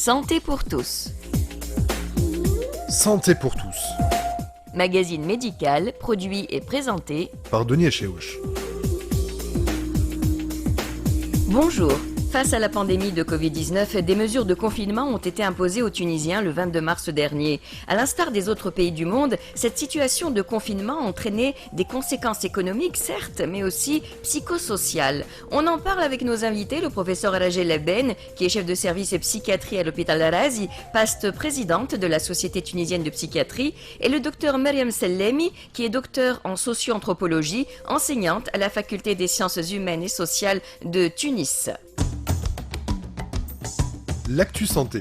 Santé pour tous. Santé pour tous. Magazine médical, produit et présenté Par Denis Echeouch. Bonjour. Face à la pandémie de Covid-19, des mesures de confinement ont été imposées aux Tunisiens le 22 mars dernier. À l'instar des autres pays du monde, cette situation de confinement a entraîné des conséquences économiques, certes, mais aussi psychosociales. On en parle avec nos invités, le professeur Rajel Ebben, qui est chef de service psychiatrie à l'hôpital Al-Razi, past présidente de la Société tunisienne de psychiatrie, et le docteur Mariam Sellemi, qui est docteur en socio-anthropologie, enseignante à la faculté des sciences humaines et sociales de Tunis. L'actu santé.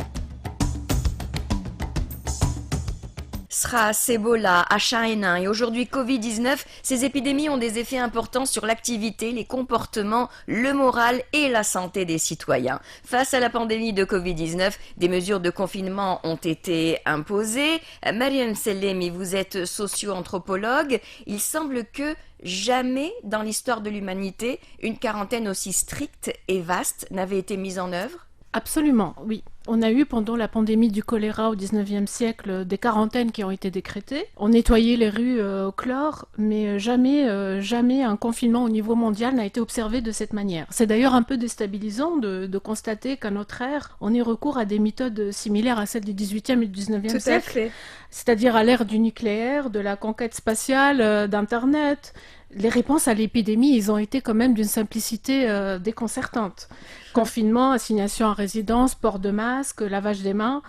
SRAS, Ebola, H1N1 et aujourd'hui Covid-19, ces épidémies ont des effets importants sur l'activité, les comportements, le moral et la santé des citoyens. Face à la pandémie de Covid-19, des mesures de confinement ont été imposées. Mariam Sellemi, vous êtes socio-anthropologue. Il semble que jamais dans l'histoire de l'humanité, une quarantaine aussi stricte et vaste n'avait été mise en œuvre. Absolument, oui. On a eu pendant la pandémie du choléra au XIXe siècle des quarantaines qui ont été décrétées. On nettoyait les rues au chlore, mais jamais un confinement au niveau mondial n'a été observé de cette manière. C'est d'ailleurs un peu déstabilisant de constater qu'à notre ère, on ait recours à des méthodes similaires à celles du XVIIIe et du XIXe siècle. Tout à fait. C'est-à-dire à l'ère du nucléaire, de la conquête spatiale, d'Internet. Les réponses à l'épidémie, ils ont été quand même d'une simplicité déconcertante. Confinement, assignation à résidence, port de masque, lavage des mains,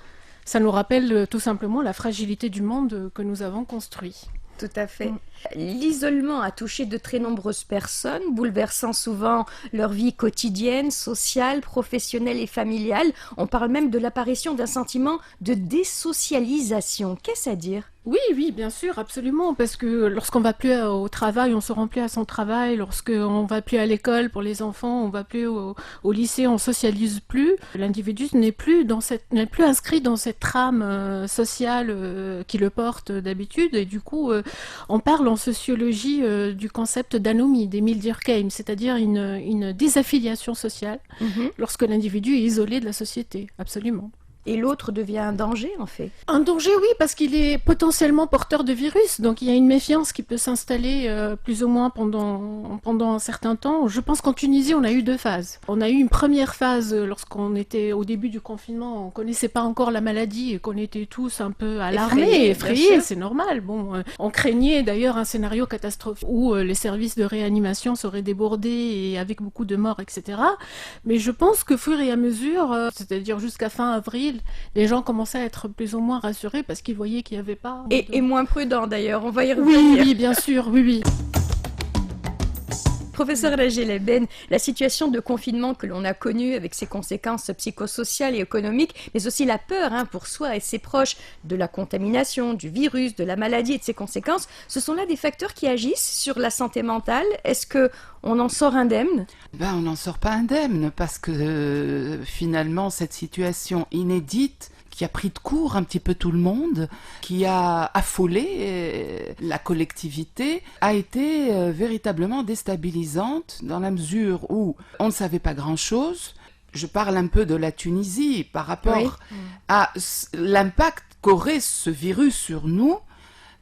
ça nous rappelle tout simplement la fragilité du monde que nous avons construit. Tout à fait. L'isolement a touché de très nombreuses personnes, bouleversant souvent leur vie quotidienne, sociale, professionnelle et familiale. On parle même de l'apparition d'un sentiment de désocialisation. Qu'est-ce à dire ? Oui, bien sûr, absolument, parce que lorsqu'on va plus au travail, on se rend plus à son travail, lorsqu'on va plus à l'école pour les enfants, on va plus au lycée, on socialise plus. L'individu n'est plus inscrit dans cette trame sociale qui le porte d'habitude, et du coup, on parle en sociologie du concept d'anomie d'Émile Durkheim, c'est-à-dire une désaffiliation sociale lorsque l'individu est isolé de la société, absolument. Et l'autre devient un danger, en fait. Un danger, oui, parce qu'il est potentiellement porteur de virus. Donc, il y a une méfiance qui peut s'installer plus ou moins pendant un certain temps. Je pense qu'en Tunisie, on a eu deux phases. On a eu une première phase lorsqu'on était au début du confinement. On ne connaissait pas encore la maladie et qu'on était tous un peu alarmés, effrayés. C'est normal. Bon, on craignait d'ailleurs un scénario catastrophique où les services de réanimation seraient débordés et avec beaucoup de morts, etc. Mais je pense que fur et à mesure, c'est-à-dire jusqu'à fin avril, les gens commençaient à être plus ou moins rassurés parce qu'ils voyaient qu'il n'y avait pas... Et moins prudents d'ailleurs, on va y revenir. Oui, bien sûr, oui. Professeur Rajel Ebben, la situation de confinement que l'on a connue avec ses conséquences psychosociales et économiques, mais aussi la peur pour soi et ses proches de la contamination, du virus, de la maladie et de ses conséquences, ce sont là des facteurs qui agissent sur la santé mentale. Est-ce qu'on en sort indemne ? On n'en sort pas indemne parce que finalement cette situation inédite qui a pris de court un petit peu tout le monde, qui a affolé la collectivité, a été véritablement déstabilisante dans la mesure où on ne savait pas grand-chose. Je parle un peu de la Tunisie par rapport à l'impact qu'aurait ce virus sur nous.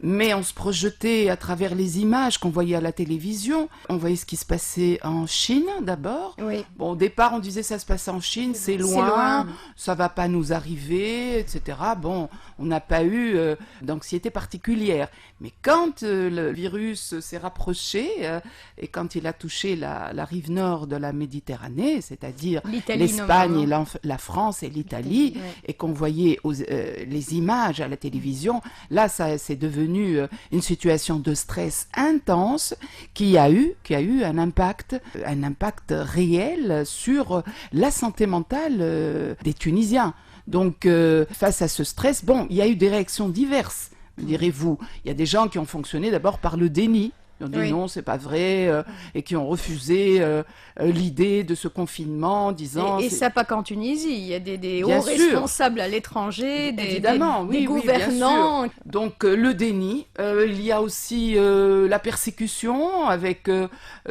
Mais on se projetait à travers les images qu'on voyait à la télévision. On voyait ce qui se passait en Chine d'abord. Oui. Bon, au départ, on disait ça se passe en Chine, c'est loin, ça va pas nous arriver, etc. Bon, on n'a pas eu d'anxiété particulière. Mais quand le virus s'est rapproché et quand il a touché la rive nord de la Méditerranée, c'est-à-dire l'Espagne, et la France et l'Italie, et qu'on voyait les images à la télévision, là, ça c'est devenu une situation de stress intense qui a eu un impact réel sur la santé mentale des Tunisiens. Donc, face à ce stress, il y a eu des réactions diverses, direz-vous. Il y a des gens qui ont fonctionné d'abord par le déni. Ils ont dit non, c'est pas vrai, et qui ont refusé l'idée de ce confinement en disant... Et ça pas qu'en Tunisie, il y a des hauts Bien sûr. responsables à l'étranger, Évidemment, des oui, gouvernants. bien sûr. Donc le déni, il y a aussi la persécution avec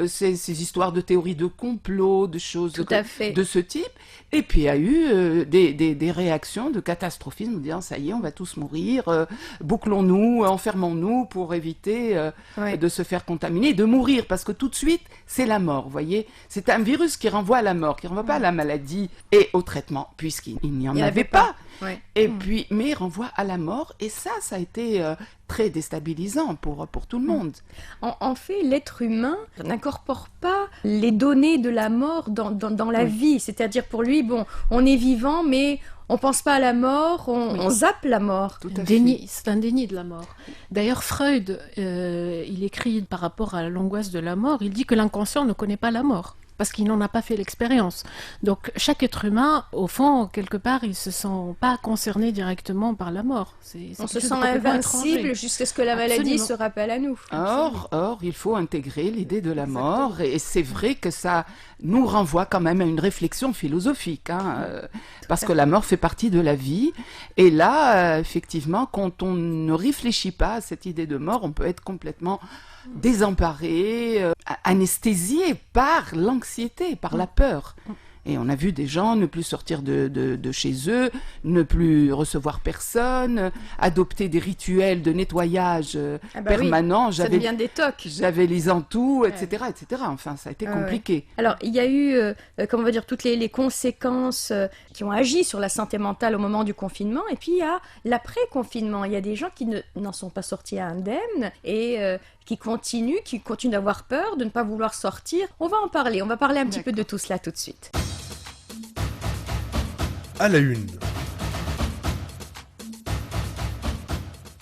ces histoires de théories de complot, de choses Tout à fait. de ce type. Et puis il y a eu des réactions de catastrophisme, disant ça y est, on va tous mourir, bouclons-nous, enfermons-nous pour éviter de se faire contaminer, de mourir, parce que tout de suite, c'est la mort, vous voyez. C'est un virus qui renvoie à la mort, qui renvoie pas à la maladie et au traitement, puisqu'il n'y en avait pas. Ouais. Et puis, mais renvoie à la mort, et ça a été très déstabilisant pour tout le monde. En fait, l'être humain n'incorpore pas les données de la mort dans la vie. C'est-à-dire pour lui, bon, on est vivant, mais on pense pas à la mort, on zappe la mort. Tout à fait. C'est un déni de la mort. D'ailleurs, Freud, il écrit par rapport à l'angoisse de la mort, il dit que l'inconscient ne connaît pas la mort, parce qu'il n'en a pas fait l'expérience. Donc, chaque être humain, au fond, quelque part, il ne se sent pas concerné directement par la mort. On se sent invincible jusqu'à ce que la maladie Absolument. se rappelle à nous. Or, il faut intégrer l'idée de la mort, et c'est vrai que ça nous renvoie quand même à une réflexion philosophique, parce que la mort fait partie de la vie, et là, effectivement, quand on ne réfléchit pas à cette idée de mort, on peut être complètement désemparé, anesthésié par l'anxiété, par la peur. Et on a vu des gens ne plus sortir de chez eux, ne plus recevoir personne, adopter des rituels de nettoyage permanents. Oui, ça devient des tocs. J'avais les entous, etc., etc. Enfin, ça a été compliqué. Alors, il y a eu, comment on va dire, toutes les conséquences qui ont agi sur la santé mentale au moment du confinement. Et puis, il y a l'après-confinement. Il y a des gens qui n'en sont pas sortis indemnes et qui continuent d'avoir peur, de ne pas vouloir sortir. On va en parler. On va parler un petit peu de tout cela tout de suite. À la une.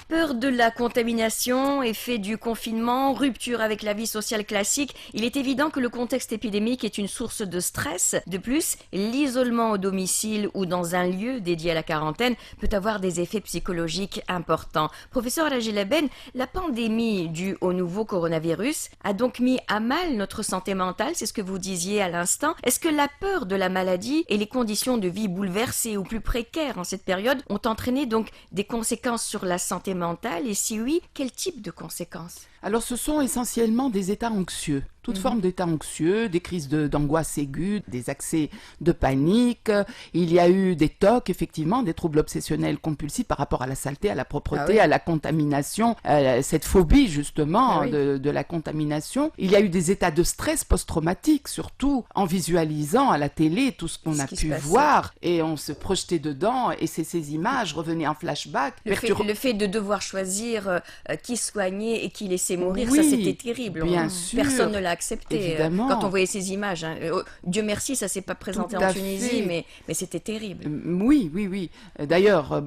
Peur de la contamination, effet du confinement, rupture avec la vie sociale classique, il est évident que le contexte épidémique est une source de stress. De plus, l'isolement au domicile ou dans un lieu dédié à la quarantaine peut avoir des effets psychologiques importants. Professeur Rajileben, la pandémie due au nouveau coronavirus a donc mis à mal notre santé mentale, c'est ce que vous disiez à l'instant. Est-ce que la peur de la maladie et les conditions de vie bouleversées ou plus précaires en cette période ont entraîné donc des conséquences sur la santé mentale, et si oui, quel type de conséquences? Alors, ce sont essentiellement des états anxieux, toute forme d'états anxieux, des crises d'angoisse aiguë, des accès de panique. Il y a eu des TOC, effectivement, des troubles obsessionnels compulsifs par rapport à la saleté, à la propreté, à la contamination, cette phobie, justement, de la contamination. Il y a eu des états de stress post-traumatique, surtout en visualisant à la télé tout ce qu'on a pu voir, et on se projetait dedans, et ces images revenaient en flashback. Le fait de devoir choisir qui soigner et qui laisser mourir, Oui, ça c'était terrible. bien sûr. Personne ne l'a accepté Évidemment. quand on voyait ces images. Dieu merci, ça s'est pas présenté Tout à en Tunisie, fait. mais c'était terrible. Oui. D'ailleurs,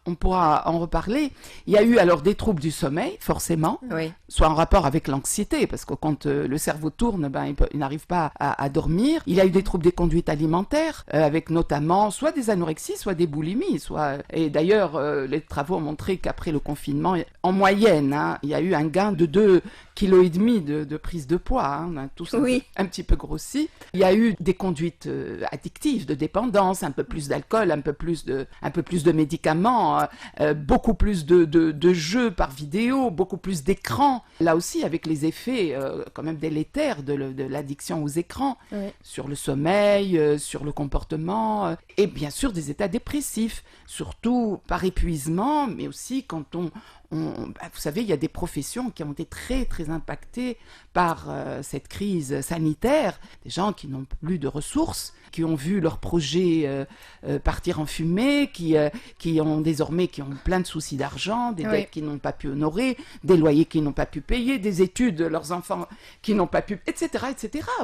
on pourra en reparler. Il y a eu alors des troubles du sommeil, forcément, soit en rapport avec l'anxiété, parce que quand le cerveau tourne, il n'arrive pas à dormir. Il y a eu des troubles des conduites alimentaires, avec notamment soit des anorexies, soit des boulimies. Et d'ailleurs, les travaux ont montré qu'après le confinement, en moyenne, il y a eu un gain de 2,5 kg de prise de poids. On a tous un petit peu grossi. Il y a eu des conduites addictives, de dépendance, un peu plus d'alcool, un peu plus de médicaments, beaucoup plus de jeux par vidéo, beaucoup plus d'écrans. Là aussi, avec les effets quand même délétères de l'addiction aux écrans, sur le sommeil, sur le comportement, et bien sûr des états dépressifs, surtout par épuisement, mais aussi quand vous savez, il y a des professions qui ont été très très impactées par cette crise sanitaire, des gens qui n'ont plus de ressources, qui ont vu leurs projets partir en fumée, qui ont plein de soucis d'argent, des dettes qu'ils n'ont pas pu honorer, des loyers qu'ils n'ont pas pu payer, des études de leurs enfants qui n'ont pas pu, etc.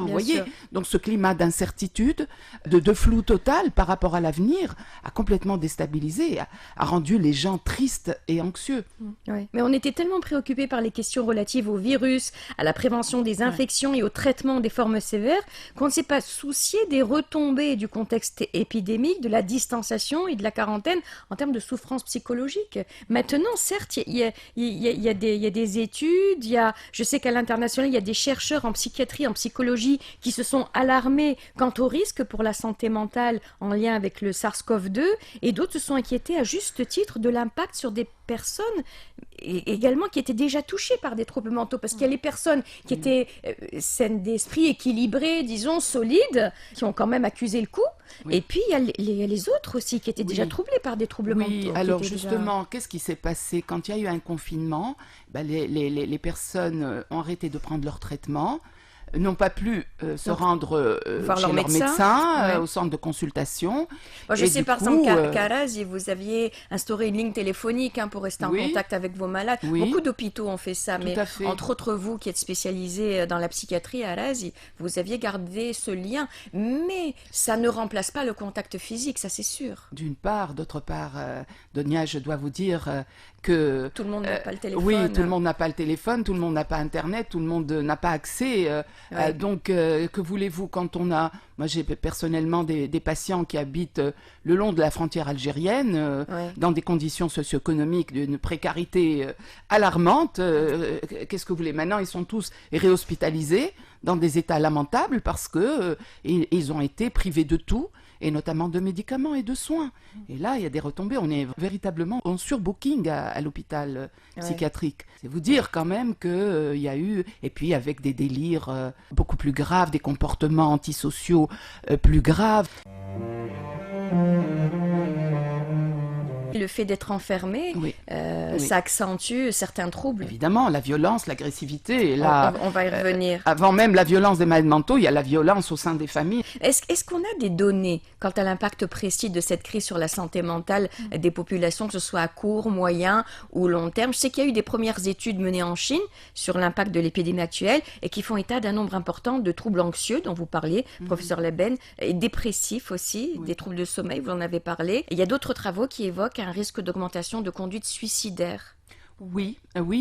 Vous voyez, donc ce climat d'incertitude, de flou total par rapport à l'avenir a complètement déstabilisé, a rendu les gens tristes et anxieux. Ouais. Mais on était tellement préoccupés par les questions relatives au virus, à la prévention des infections et au traitement des formes sévères, qu'on ne s'est pas soucié des retombées du contexte épidémique, de la distanciation et de la quarantaine en termes de souffrance psychologique. Maintenant, certes, il y a des études, je sais qu'à l'international, il y a des chercheurs en psychiatrie, en psychologie, qui se sont alarmés quant au risque pour la santé mentale en lien avec le SARS-CoV-2, et d'autres se sont inquiétés à juste titre de l'impact sur des personnes également qui étaient déjà touchées par des troubles mentaux, parce qu'il y a les personnes qui étaient saines d'esprit, équilibrées, disons, solides, qui ont quand même accusé le coup, et puis il y a les autres aussi qui étaient déjà troublés par des troubles mentaux. Oui, alors justement, qu'est-ce qui s'est passé quand il y a eu un confinement? Les personnes ont arrêté de prendre leur traitement, n'ont pas pu se rendre voir chez leur médecin, au centre de consultation. Moi, je sais par exemple qu'à Arras, vous aviez instauré une ligne téléphonique pour rester en contact avec vos malades. Beaucoup d'hôpitaux ont fait ça, mais entre autres vous qui êtes spécialisé dans la psychiatrie à Arras, vous aviez gardé ce lien. Mais ça ne remplace pas le contact physique, ça c'est sûr. D'une part, d'autre part, Donia, je dois vous dire que... Tout le monde n'a pas le téléphone. Oui, tout le monde n'a pas le téléphone, tout le monde n'a pas Internet, tout le monde n'a pas accès. Donc, que voulez-vous quand on a... Moi, j'ai personnellement des patients qui habitent le long de la frontière algérienne, dans des conditions socio-économiques d'une précarité alarmante. Qu'est-ce que vous voulez? Maintenant, ils sont tous réhospitalisés dans des états lamentables parce que ils ont été privés de tout, et notamment de médicaments et de soins. Et là, il y a des retombées. On est véritablement en surbooking à l'hôpital psychiatrique. C'est vous dire quand même qu'il y a eu, et puis avec des délires beaucoup plus graves, des comportements antisociaux plus graves. Le fait d'être enfermé, ça accentue certains troubles. Évidemment, la violence, l'agressivité. On va y revenir. Avant même la violence des malades mentaux, il y a la violence au sein des familles. Est-ce qu'on a des données quant à l'impact précis de cette crise sur la santé mentale des populations, que ce soit à court, moyen ou long terme? Je sais qu'il y a eu des premières études menées en Chine sur l'impact de l'épidémie actuelle et qui font état d'un nombre important de troubles anxieux dont vous parliez, professeur Leben, et dépressifs aussi, des troubles de sommeil, vous en avez parlé. Et il y a d'autres travaux qui évoquent un risque d'augmentation de conduite suicidaire. Oui,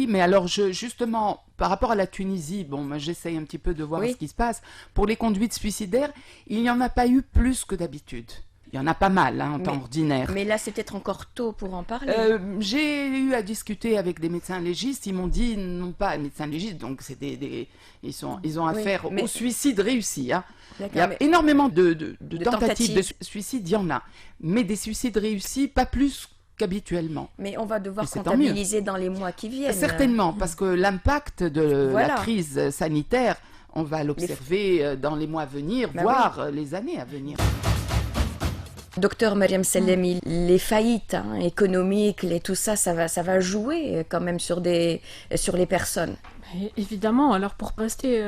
mais alors justement, par rapport à la Tunisie, moi j'essaye un petit peu de voir ce qui se passe. Pour les conduites suicidaires, il n'y en a pas eu plus que d'habitude. Il y en a pas mal en temps ordinaire. Mais là, c'est peut-être encore tôt pour en parler. J'ai eu à discuter avec des médecins légistes. Ils m'ont dit, non pas médecins légistes, donc c'est ils ont affaire au suicide réussi. Il y a énormément de tentatives de suicide, il y en a. Mais des suicides réussis, pas plus qu'habituellement. Mais on va devoir comptabiliser dans les mois qui viennent. Certainement, parce que l'impact de la crise sanitaire, on va l'observer dans les mois à venir, voire les années à venir. Docteur Mariam Sellemi, les faillites économiques, tout ça, ça va jouer quand même sur les personnes. Évidemment, alors pour rester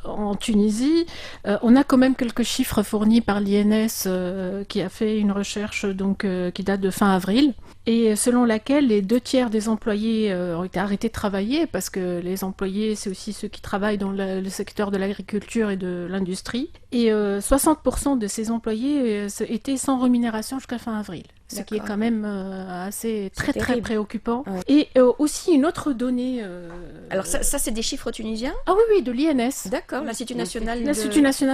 en Tunisie, on a quand même quelques chiffres fournis par l'INS qui a fait une recherche qui date de fin avril, et selon laquelle les 2/3 des employés ont été arrêtés de travailler, parce que les employés, c'est aussi ceux qui travaillent dans le secteur de l'agriculture et de l'industrie, et 60% de ces employés étaient sans rémunération jusqu'à fin avril. Ce qui est quand même très préoccupant. Ouais. Et aussi une autre donnée... Alors ça c'est des chiffres tunisiens? Ah oui, de l'INS. D'accord, l'Institut national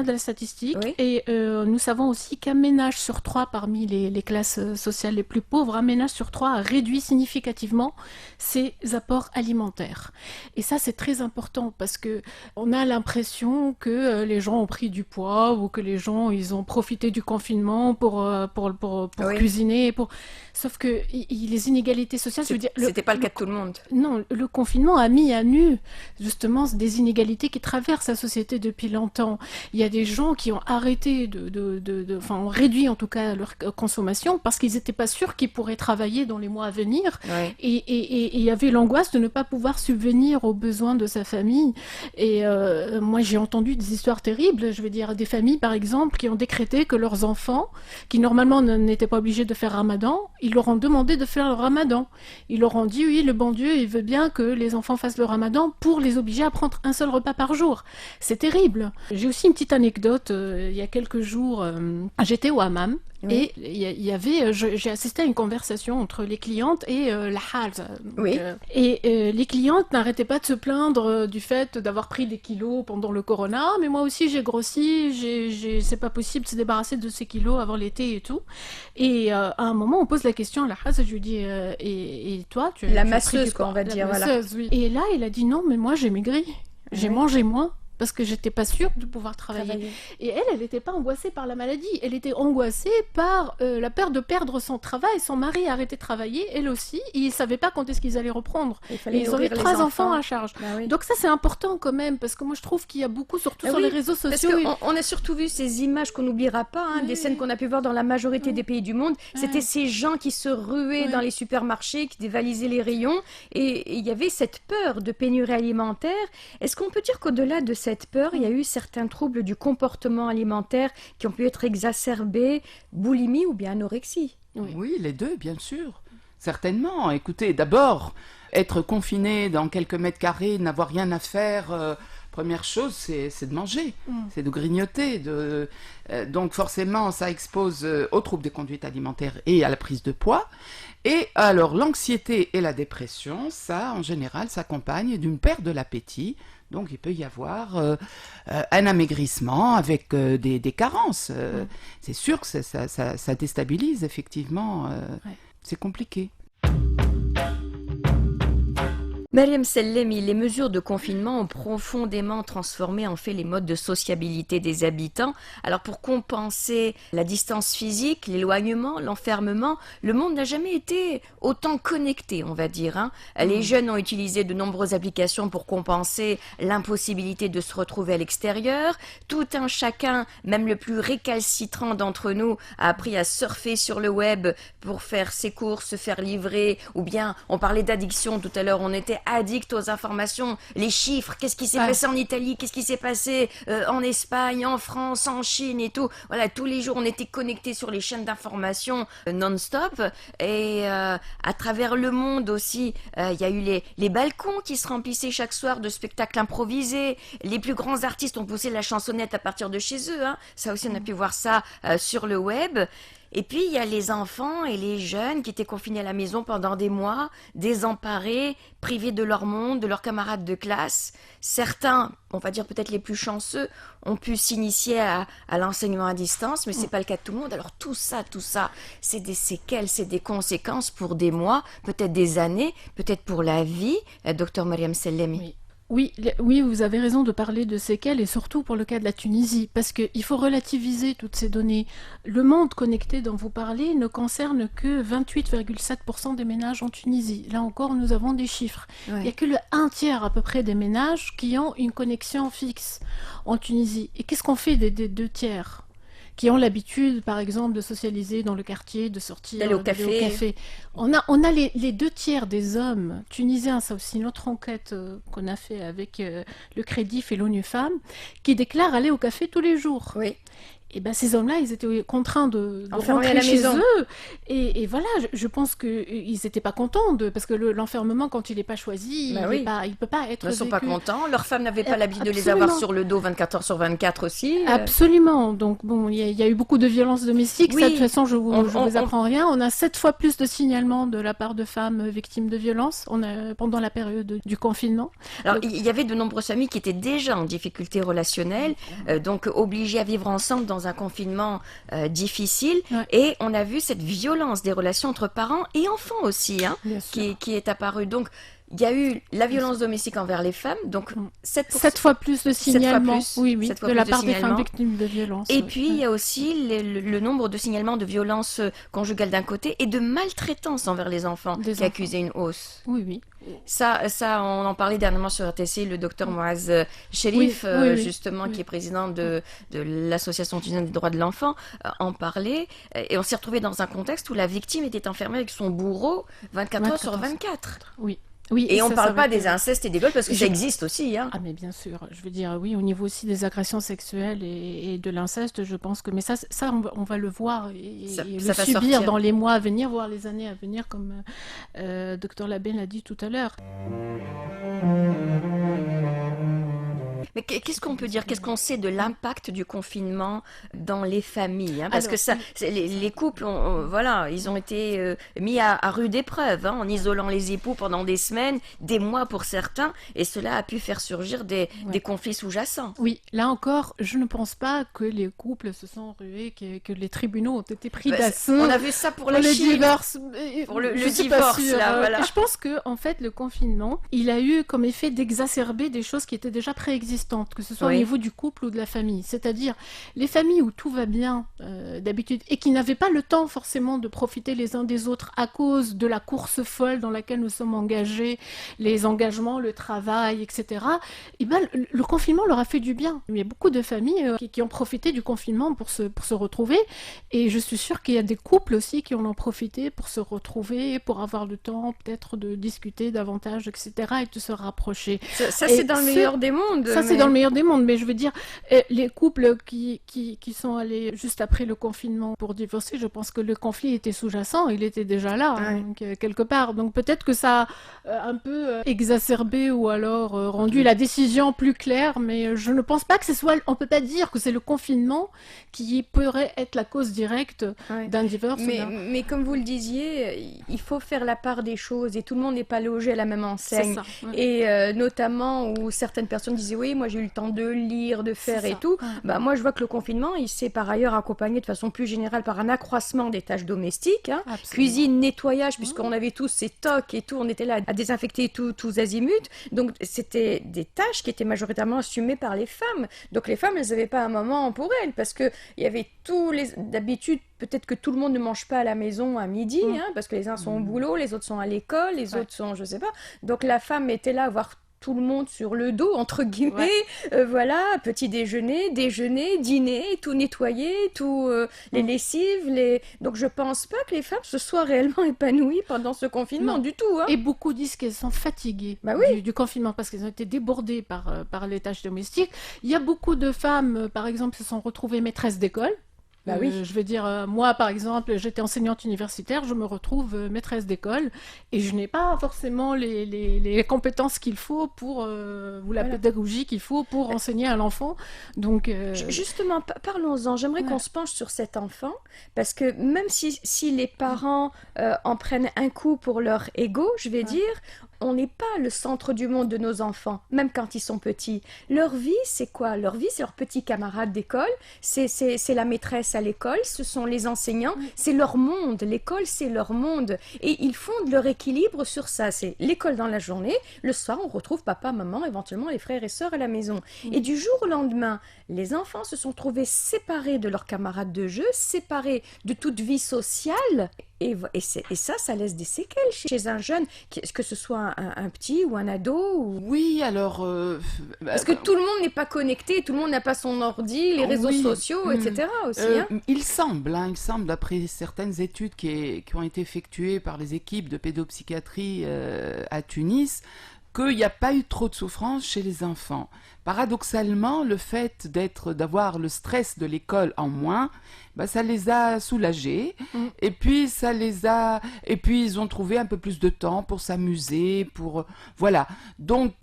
de la statistique. Oui. Et nous savons aussi qu'un ménage sur 3 parmi les classes sociales les plus pauvres, un ménage sur 3 a réduit significativement ses apports alimentaires. Et ça c'est très important parce que on a l'impression que les gens ont pris du poids ou que les gens ils ont profité du confinement pour cuisiner. Sauf que les inégalités sociales, je veux dire... C'était pas le cas de tout le monde. Non, le confinement a mis à nu, justement, des inégalités qui traversent la société depuis longtemps. Il y a des gens qui ont arrêté ont réduit en tout cas leur consommation parce qu'ils n'étaient pas sûrs qu'ils pourraient travailler dans les mois à venir. Ouais. Et il y avait l'angoisse de ne pas pouvoir subvenir aux besoins de sa famille. Et moi, j'ai entendu des histoires terribles, je veux dire, des familles, par exemple, qui ont décrété que leurs enfants, qui normalement n'étaient pas obligés de faire Ramadan, ils leur ont demandé de faire le Ramadan. Ils leur ont dit, oui, le bon Dieu, il veut bien que les enfants fassent le Ramadan pour les obliger à prendre un seul repas par jour. C'est terrible. J'ai aussi une petite anecdote. Il y a quelques jours, j'étais au hammam Oui. Et il y avait, j'ai assisté à une conversation entre les clientes et la hal. Oui. Les clientes n'arrêtaient pas de se plaindre du fait d'avoir pris des kilos pendant le corona. Mais moi aussi, j'ai grossi, c'est pas possible de se débarrasser de ces kilos avant l'été et tout. Et à un moment, on pose la question à la hal, je lui dis, et toi, tu La as pris masseuse, du quoi, on va poids? dire, La voilà. masseuse, oui. Et là, il a dit non, mais moi, j'ai maigri. J'ai Oui. mangé moins. Parce que j'étais pas sûre de pouvoir travailler. Et elle n'était pas angoissée par la maladie. Elle était angoissée par la peur de perdre son travail. Son mari a arrêté de travailler, elle aussi. Et ils ne savaient pas quand est-ce qu'ils allaient reprendre. Il fallait Et ils avaient nourrir les 3 enfants à charge. Bah oui. Donc ça, c'est important quand même. Parce que moi, je trouve qu'il y a beaucoup, surtout Ah sur oui, les réseaux Parce sociaux. qu'on a surtout vu ces images qu'on n'oubliera pas, hein, Oui. des scènes qu'on a pu voir dans la majorité des pays du monde. C'était Ouais. ces gens qui se ruaient Oui. dans les supermarchés, qui dévalisaient les rayons. Et il y avait cette peur de pénurie alimentaire. Est-ce qu'on peut dire qu'au-delà de cette peur, il y a eu certains troubles du comportement alimentaire qui ont pu être exacerbés, boulimie ou bien anorexie? Oui, les deux, bien sûr. Certainement. Écoutez, d'abord, être confiné dans quelques mètres carrés, n'avoir rien à faire, première chose, c'est de manger, c'est de grignoter. Donc forcément, ça expose aux troubles des conduites alimentaires et à la prise de poids. Et alors, l'anxiété et la dépression, ça, en général, s'accompagne d'une perte de l'appétit. Donc, il peut y avoir un amaigrissement avec des carences. C'est sûr que ça déstabilise, effectivement. C'est compliqué. Mariam Sellemi, les mesures de confinement ont profondément transformé en fait les modes de sociabilité des habitants. Alors pour compenser la distance physique, l'éloignement, l'enfermement, le monde n'a jamais été autant connecté, on va dire, hein. Les jeunes ont utilisé de nombreuses applications pour compenser l'impossibilité de se retrouver à l'extérieur. Tout un chacun, même le plus récalcitrant d'entre nous, a appris à surfer sur le web pour faire ses courses, se faire livrer, ou bien on parlait d'addiction tout à l'heure, on était addict aux informations, les chiffres, qu'est-ce qui s'est passé en Italie, qu'est-ce qui s'est passé en Espagne, en France, en Chine et tout. Voilà, tous les jours on était connectés sur les chaînes d'information non-stop et à travers le monde aussi, il y a eu les balcons qui se remplissaient chaque soir de spectacles improvisés. Les plus grands artistes ont poussé la chansonnette à partir de chez eux, hein. Ça aussi on a pu voir ça sur le web. Et puis, il y a les enfants et les jeunes qui étaient confinés à la maison pendant des mois, désemparés, privés de leur monde, de leurs camarades de classe. Certains, on va dire peut-être les plus chanceux, ont pu s'initier à l'enseignement à distance, mais c'est pas le cas de tout le monde. Alors tout ça, c'est des séquelles, c'est des conséquences pour des mois, peut-être des années, peut-être pour la vie. Docteur Mariam Sellemi. Oui, vous avez raison de parler de séquelles et surtout pour le cas de la Tunisie, parce qu'il faut relativiser toutes ces données. Le monde connecté dont vous parlez ne concerne que 28,7% des ménages en Tunisie. Là encore, nous avons des chiffres. Ouais. Il n'y a que le 1/3 à peu près des ménages qui ont une connexion fixe en Tunisie. Et qu'est-ce qu'on fait des 2/3 qui ont l'habitude, par exemple, de socialiser dans le quartier, de sortir, d'aller au d'aller café. On a les 2/3 des hommes tunisiens, ça aussi notre enquête qu'on a fait avec le Crédif et l'ONU Femmes, qui déclarent aller au café tous les jours. Oui. Et ben ces hommes-là, ils étaient contraints de Enfermés à rentrer la chez maison. eux. Et voilà, je pense qu'ils n'étaient pas contents parce que l'enfermement, quand il n'est pas choisi, Bah il peut pas être Ils ne sont pas vécu. contents. Leurs femmes n'avaient pas l'habitude de les Absolument. avoir sur le dos 24 heures sur 24 aussi. Absolument. Donc bon, il y a eu beaucoup de violences domestiques. Oui. Ça, de toute façon, je On- vous apprends rien. On a 7 fois plus de signalements de la part de femmes victimes de violences pendant la période du confinement. Alors, il y avait de nombreuses familles qui étaient déjà en difficulté relationnelle, donc obligées à vivre ensemble dans un confinement difficile. Ouais. Et on a vu cette violence des relations entre parents et enfants aussi, hein, Bien sûr. qui est apparue. Donc, il y a eu la violence domestique envers les femmes, donc 7%. 7 fois plus de signalements, plus. oui, 7 fois de la plus de part des femmes signalements. victimes de violences. Et oui. puis, il y a aussi le nombre de signalements de violences conjugales d'un côté et de maltraitance envers les enfants Des qui enfants. accusaient une hausse. Oui. Ça, on en parlait dernièrement sur RTC, le docteur Moaz Sherif, Oui, justement, oui. qui est président de l'Association tunisienne des droits de l'enfant, en parlait. Et on s'est retrouvé dans un contexte où la victime était enfermée avec son bourreau 24 heures sur 24. Oui. Et on ne ça, parle ça pas va des être- incestes et des viols parce que Je- ça existe aussi. Hein. Ah mais bien sûr, je veux dire, oui, au niveau aussi des agressions sexuelles et de l'inceste, je pense que... Mais ça on va le voir et Ça le va subir sortir. dans les mois à venir, voire les années à venir, comme Dr Labé l'a dit tout à l'heure. Mais qu'est-ce qu'on peut dire? Qu'est-ce qu'on sait de l'impact du confinement dans les familles, hein? Parce que ça, les couples, voilà, ils ont été mis à rude épreuve, hein, en isolant les époux pendant des semaines, des mois pour certains, et cela a pu faire surgir des conflits sous-jacents. Oui, là encore, je ne pense pas que les couples se sont rués, que les tribunaux ont été pris d'assaut. On a vu ça pour la le Chine. divorce. Pour le Je suis divorce, pas sûre. là, voilà. Je pense que, en fait, le confinement, il a eu comme effet d'exacerber des choses qui étaient déjà préexistantes, que ce soit au niveau du couple ou de la famille. C'est-à-dire, les familles où tout va bien, d'habitude, et qui n'avaient pas le temps forcément de profiter les uns des autres à cause de la course folle dans laquelle nous sommes engagés, les engagements, le travail, etc. Et ben, le confinement leur a fait du bien. Il y a beaucoup de familles qui ont profité du confinement pour se retrouver, et je suis sûre qu'il y a des couples aussi qui en ont profité pour se retrouver, pour avoir le temps peut-être de discuter davantage, etc., et de se rapprocher. Ça c'est dans le meilleur des mondes. Ça, c'est dans le meilleur des mondes, mais je veux dire, les couples qui sont allés juste après le confinement pour divorcer, je pense que le conflit était sous-jacent, il était déjà là, donc, quelque part. Donc peut-être que ça a un peu exacerbé ou alors rendu la décision plus claire, mais je ne pense pas que ce soit... On peut pas dire que c'est le confinement qui pourrait être la cause directe d'un divorce. Mais comme vous le disiez, il faut faire la part des choses et tout le monde n'est pas logé à la même enseigne. Et notamment où certaines personnes disaient oui, moi j'ai eu le temps de lire, de faire et tout. Bah, moi je vois que le confinement, il s'est par ailleurs accompagné de façon plus générale par un accroissement des tâches domestiques, hein. Cuisine, nettoyage, puisqu'on avait tous ces tocs et tout, on était là à désinfecter tous azimuts. Donc c'était des tâches qui étaient majoritairement assumées par les femmes. Donc les femmes, elles n'avaient pas un moment pour elles, parce que il y avait d'habitude, peut-être que tout le monde ne mange pas à la maison à midi, hein, parce que les uns sont au boulot, les autres sont à l'école, les autres sont, je sais pas. Donc la femme était là à voir tout le monde sur le dos, entre guillemets, voilà, petit déjeuner, dîner, tout nettoyer, les lessives, donc je pense pas que les femmes se soient réellement épanouies pendant ce confinement du tout, hein. Et beaucoup disent qu'elles sont fatiguées du confinement parce qu'elles ont été débordées par les tâches domestiques. Il y a beaucoup de femmes, par exemple, se sont retrouvées maîtresses d'école. Je veux dire, moi par exemple, j'étais enseignante universitaire, je me retrouve maîtresse d'école et je n'ai pas forcément les compétences qu'il faut pour, ou la pédagogie qu'il faut pour enseigner à l'enfant. Donc, Justement, parlons-en, j'aimerais qu'on se penche sur cet enfant, parce que même si les parents en prennent un coup pour leur ego, je vais dire, on n'est pas le centre du monde de nos enfants, même quand ils sont petits. Leur vie, c'est quoi? Leur vie, c'est leurs petits camarades d'école, c'est la maîtresse à l'école, ce sont les enseignants, c'est leur monde. L'école, c'est leur monde. Et ils fondent leur équilibre sur ça. C'est l'école dans la journée, le soir, on retrouve papa, maman, éventuellement les frères et sœurs à la maison. Et du jour au lendemain, les enfants se sont trouvés séparés de leurs camarades de jeu, séparés de toute vie sociale. Et ça laisse des séquelles chez un jeune, que ce soit un petit ou un ado. Oui, alors... Parce que tout le monde n'est pas connecté, tout le monde n'a pas son ordi, les réseaux sociaux, etc. aussi. Il semble, d'après certaines études qui ont été effectuées par les équipes de pédopsychiatrie à Tunis, qu'il n'y a pas eu trop de souffrance chez les enfants. Paradoxalement, le fait d'avoir le stress de l'école en moins, ça les a soulagés. Et puis ils ont trouvé un peu plus de temps pour s'amuser, voilà. Donc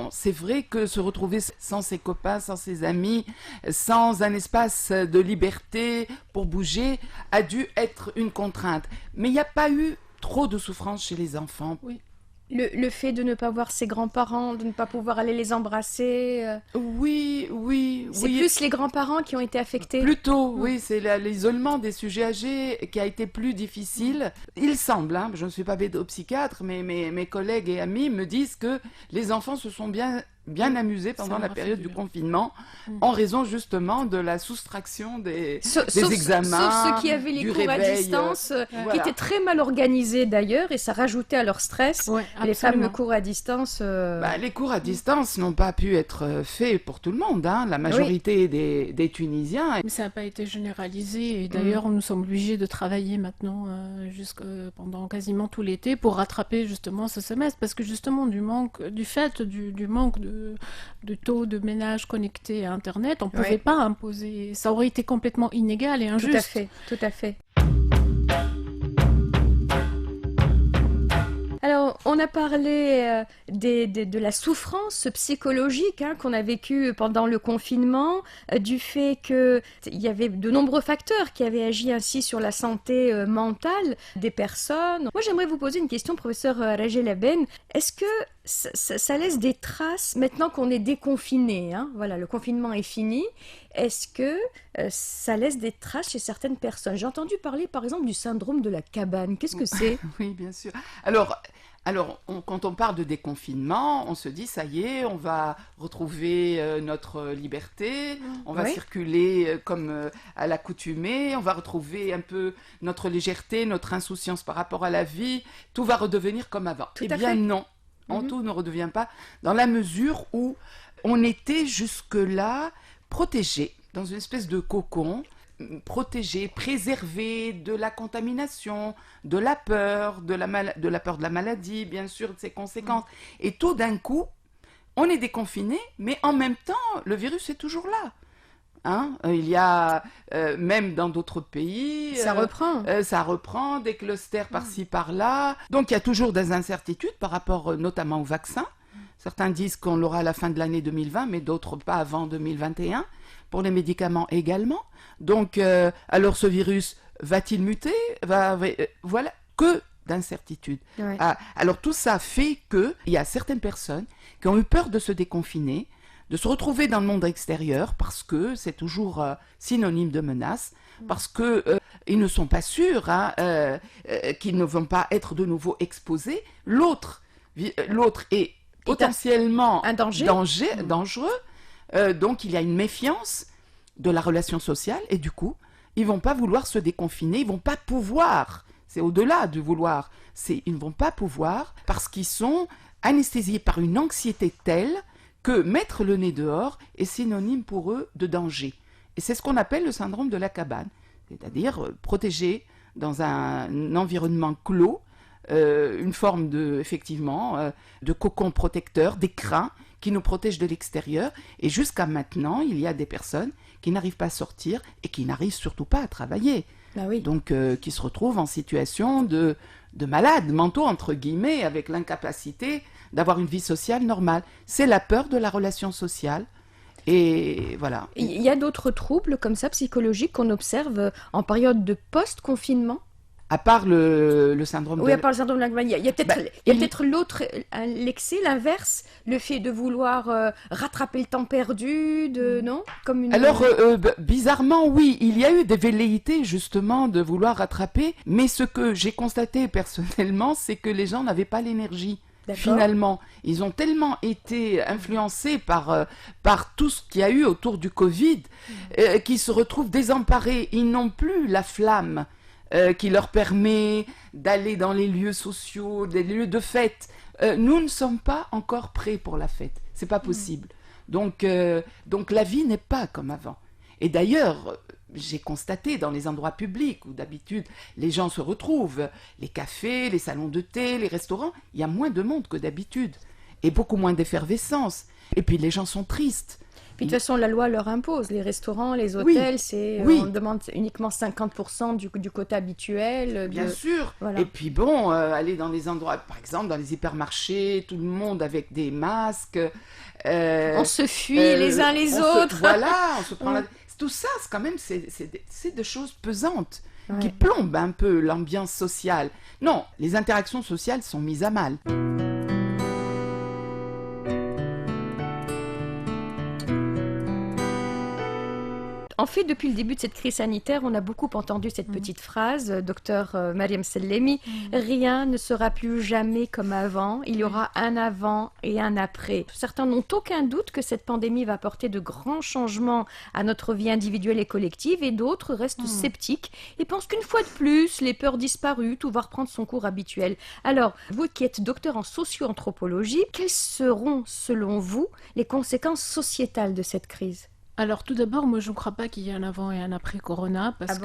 c'est vrai que se retrouver sans ses copains, sans ses amis, sans un espace de liberté pour bouger, a dû être une contrainte. Mais il n'y a pas eu trop de souffrance chez les enfants. Oui. Le fait de ne pas voir ses grands-parents, de ne pas pouvoir aller les embrasser. Oui. C'est plus les grands-parents qui ont été affectés. Plutôt, oui, c'est l'isolement des sujets âgés qui a été plus difficile. Il semble, je ne suis pas pédopsychiatre, mais mes collègues et amis me disent que les enfants se sont bien amusés pendant la période du confinement, en raison justement de la soustraction des examens, sauf ceux qui avaient les cours à distance, qui étaient très mal organisés d'ailleurs, et ça rajoutait à leur stress, les fameux cours à distance. Les cours à distance n'ont pas pu être faits pour tout le monde, la majorité des Tunisiens. Mais ça n'a pas été généralisé, et d'ailleurs nous sommes obligés de travailler maintenant pendant quasiment tout l'été pour rattraper justement ce semestre, parce que justement du fait du manque de taux de ménages connectés à Internet, on ne pouvait pas imposer. Ça aurait été complètement inégal et injuste. Tout à fait. Alors, on a parlé de la souffrance psychologique qu'on a vécue pendant le confinement, du fait qu'il y avait de nombreux facteurs qui avaient agi ainsi sur la santé mentale des personnes. Moi, j'aimerais vous poser une question, professeur Rajel Aben. Est-ce que ça laisse des traces maintenant qu'on est déconfiné, voilà, le confinement est fini. Est-ce que ça laisse des traces chez certaines personnes? J'ai entendu parler, par exemple, du syndrome de la cabane. Qu'est-ce que c'est? Oui, bien sûr. Alors quand on parle de déconfinement, on se dit, ça y est, on va retrouver notre liberté, on va circuler comme à l'accoutumée, on va retrouver un peu notre légèreté, notre insouciance par rapport à la vie, tout va redevenir comme avant. Tout Eh à bien fait. non, tout ne redevient pas, dans la mesure où on était jusque-là protégés, dans une espèce de cocon, protégés, préservés de la contamination, de la peur, de la peur de la maladie, bien sûr, de ses conséquences. Et tout d'un coup, on est déconfiné, mais en même temps, le virus est toujours là. Il y a, même dans d'autres pays... Ça reprend. Ça reprend, des clusters par-ci, par-là. Donc, il y a toujours des incertitudes par rapport notamment au vaccin. Certains disent qu'on l'aura à la fin de l'année 2020, mais d'autres pas avant 2021. Pour les médicaments également. Donc, alors ce virus va-t-il muter? Voilà, que d'incertitudes. Ouais. Alors tout ça fait qu'il y a certaines personnes qui ont eu peur de se déconfiner, de se retrouver dans le monde extérieur, parce que c'est toujours synonyme de menace, parce que ils ne sont pas sûrs qu'ils ne vont pas être de nouveau exposés. L'autre est potentiellement un danger. dangereux. Donc il y a une méfiance de la relation sociale et du coup, ils vont pas vouloir se déconfiner, ils vont pas pouvoir, c'est au-delà de vouloir, ils ne vont pas pouvoir parce qu'ils sont anesthésiés par une anxiété telle que mettre le nez dehors est synonyme pour eux de danger. Et c'est ce qu'on appelle le syndrome de la cabane, c'est-à-dire protégé dans un environnement clos, une forme effectivement, de cocon protecteur, d'écrin, qui nous protège de l'extérieur. Et jusqu'à maintenant, il y a des personnes qui n'arrivent pas à sortir et qui n'arrivent surtout pas à travailler. Bah oui. Donc, qui se retrouvent en situation de malades mentaux, entre guillemets, avec l'incapacité d'avoir une vie sociale normale. C'est la peur de la relation sociale. Et voilà. Il y a d'autres troubles comme ça, psychologiques, qu'on observe en période de post-confinement? À part le syndrome Oui, à part le syndrome de la cabane, il y a peut-être l'autre, l'excès, l'inverse, le fait de vouloir rattraper le temps perdu, non? Comme une... Alors, bizarrement, oui, il y a eu des velléités, justement, de vouloir rattraper, mais ce que j'ai constaté personnellement, c'est que les gens n'avaient pas l'énergie. D'accord. Finalement, ils ont tellement été influencés par tout ce qu'il y a eu autour du Covid, qu'ils se retrouvent désemparés. Ils n'ont plus la flamme qui leur permet d'aller dans les lieux sociaux, des lieux de fête. Nous ne sommes pas encore prêts pour la fête. C'est pas possible. Donc la vie n'est pas comme avant. Et d'ailleurs, j'ai constaté dans les endroits publics où d'habitude les gens se retrouvent, les cafés, les salons de thé, les restaurants, il y a moins de monde que d'habitude et beaucoup moins d'effervescence. Et puis les gens sont tristes. Puis de toute façon, la loi leur impose. Les restaurants, les hôtels, on demande uniquement 50% du quota habituel. Bien sûr. Voilà. Et puis bon, aller dans les endroits, par exemple dans les hypermarchés, tout le monde avec des masques. On se fuit les uns les autres. On se prend tout ça, c'est quand même, c'est des choses pesantes qui plombent un peu l'ambiance sociale. Non, les interactions sociales sont mises à mal. En fait, depuis le début de cette crise sanitaire, on a beaucoup entendu cette petite phrase, docteur Mariam Sellemi, rien ne sera plus jamais comme avant, il y aura un avant et un après. Certains n'ont aucun doute que cette pandémie va apporter de grands changements à notre vie individuelle et collective, et d'autres restent sceptiques et pensent qu'une fois de plus, les peurs disparues, tout va reprendre son cours habituel. Alors, vous qui êtes docteur en socio-anthropologie, quelles seront, selon vous, les conséquences sociétales de cette crise ? Alors tout d'abord, moi je ne crois pas qu'il y ait un avant et un après Corona, parce